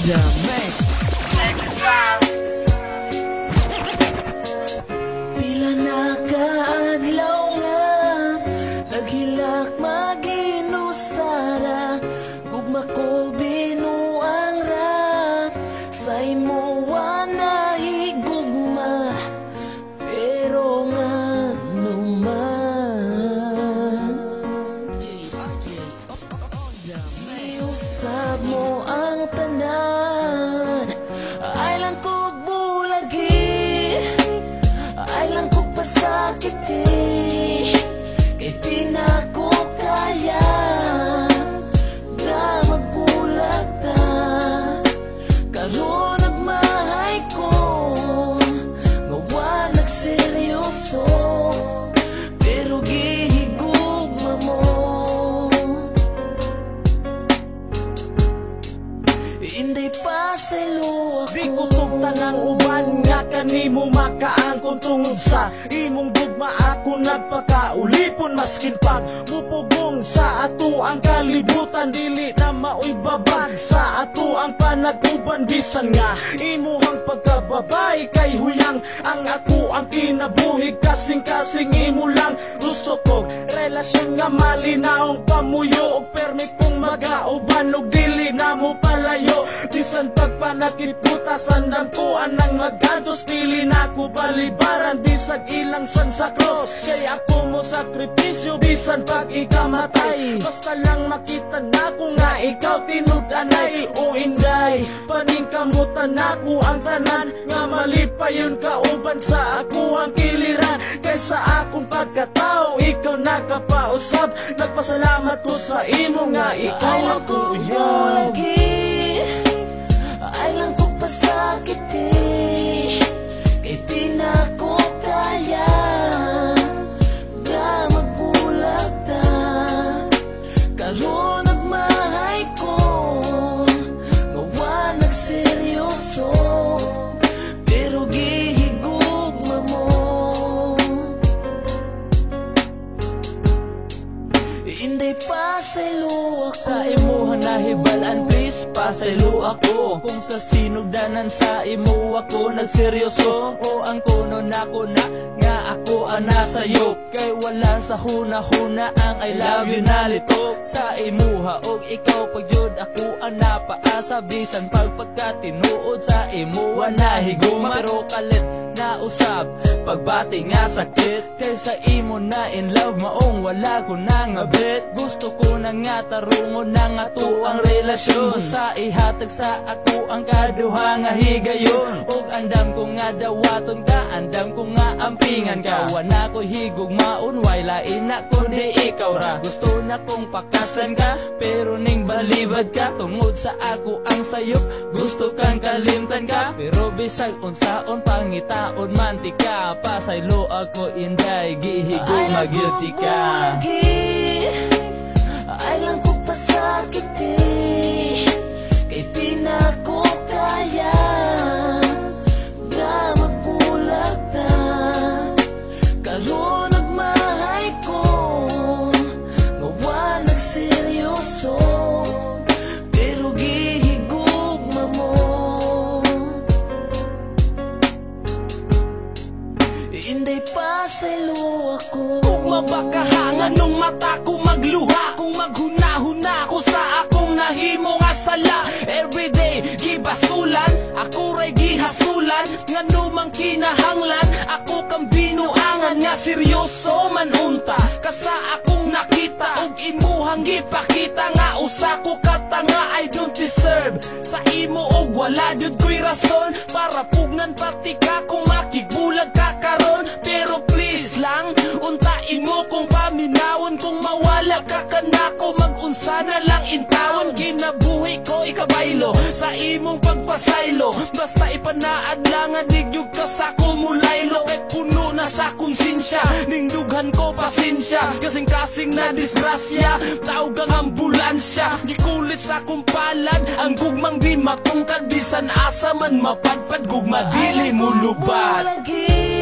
the mix. Check this out. Pila na kaadlaw nga naghilak maginusara, gugma ko binuang ra sa imo na higugma, pero nga naman iusab mo ang tanan. Ay lang kog bulagi, ay lang kog pasakiti, kay di na ko kaya na magbulag ta. Karon nagmahay ko nga wa nagseryoso, pero gihigugma mo. Inday pa sa luwa ko, Di ko tanang uban nga kanimo makaangkon tungod sa imong gugma. Ako nagpakaulipon maskin pag mupugong sa ato ang kalibutan, dili na maoy babag sa ato ang panag-uban. Bisan nga imuhang pagkababay kay huyang ang ako ang kinabuhi, kasing-kasing imo lang gusto ko. Relasyon nga malinaong pamuyo og permi kong magauban og dili na mo palayo. Bisan pagpanakit butasan ng kuan ng magantos, dili na ko balibaran bisag ilang san sa cross. Kay ako mo sakripisyo bisan pag ikamatay, basta lang makita na ko nga ikaw tinud-anay. O inday paningkamutan ako ang tanan nga mali pa yun kauban sa ako ang kiliran. Kaysa akong pagkatao ikaw nakapausap, nagpasalamat ko sa imo nga ikaw ay lang ako kog yan. bulagi, ay lang kog pasakiti, kay di na ko kaya na magbulag ta. Karon nagmahay ko nga wa nagseryoso, pero gihigugma mo. Inday pa sa luwa ko, Sa imuha nahibalaan please pasaylo ako, kung sa sinugdanan sa imo ako nagseryoso. O ang kuno nako na nga ako ang nasayop, kay wala sa huna-huna ang I love you na litok. Sa imuha og ikaw pagyud ako ang napaasa, bisan pagpagkatinuod sa imuha nahiguma. Pero kalit na usab pagbati nga sakit, kay sa imo na in love maong wala ko na nga bet. Gusto ko na nga tarungon na nga to ang relasyon, sa ihatag sa ako ang kaduha nga higayon. Og andam ko nga dawaton ka, andam ko nga ampingan ka. Wana ko higugmaon, way lain na kundi ikaw ra. Gusto na kong pakaslan ka, pero ning balibad ka. Tungod sa ako ang sayop, gusto kang kalimtan ka. Pero bisag unsaon pangitaon manti ka, pasaylo ako inday, gihigugma guilty ka. Ay lang kog pasakiti, kay di na ko kaya na magbulag ta. Karon nagmahay ko nga wa nagseryoso, pero gihigugma mo. Inday pa sa luwa ko, Kung mabakahangan nung mata ko magluha, kung maghuna-huna ko sa akong nahimo nga sala. Everyday gibasulan, ako ray gihasulan, nga numang kinahanglan ako kang binuangan nga seryoso man unta. Kasa akong nakita og imuhang gipakita nga usa ko katanga I don't deserve sa imo og wala jud ko'y rason para pugnan pati ka kung makigbulag ka karon. Pero please lang untain mo kung paminawon, kung mawala ka kanako mag-unsa na lang intawon. Ginabuhi ko ikabaylo sa imong pagpasaylo, basta ipanaad lang nga digyug ka sa kumulaylo. Kay puno na sa konsensya, ning dughan ko pasensya, kasing-kasing na disgrasya, tawag ang ambulansya. Gikulit sa kumpalan ang gugmang di matungkad, bisan asa man mapadpad gugma dili mo lubad. lagi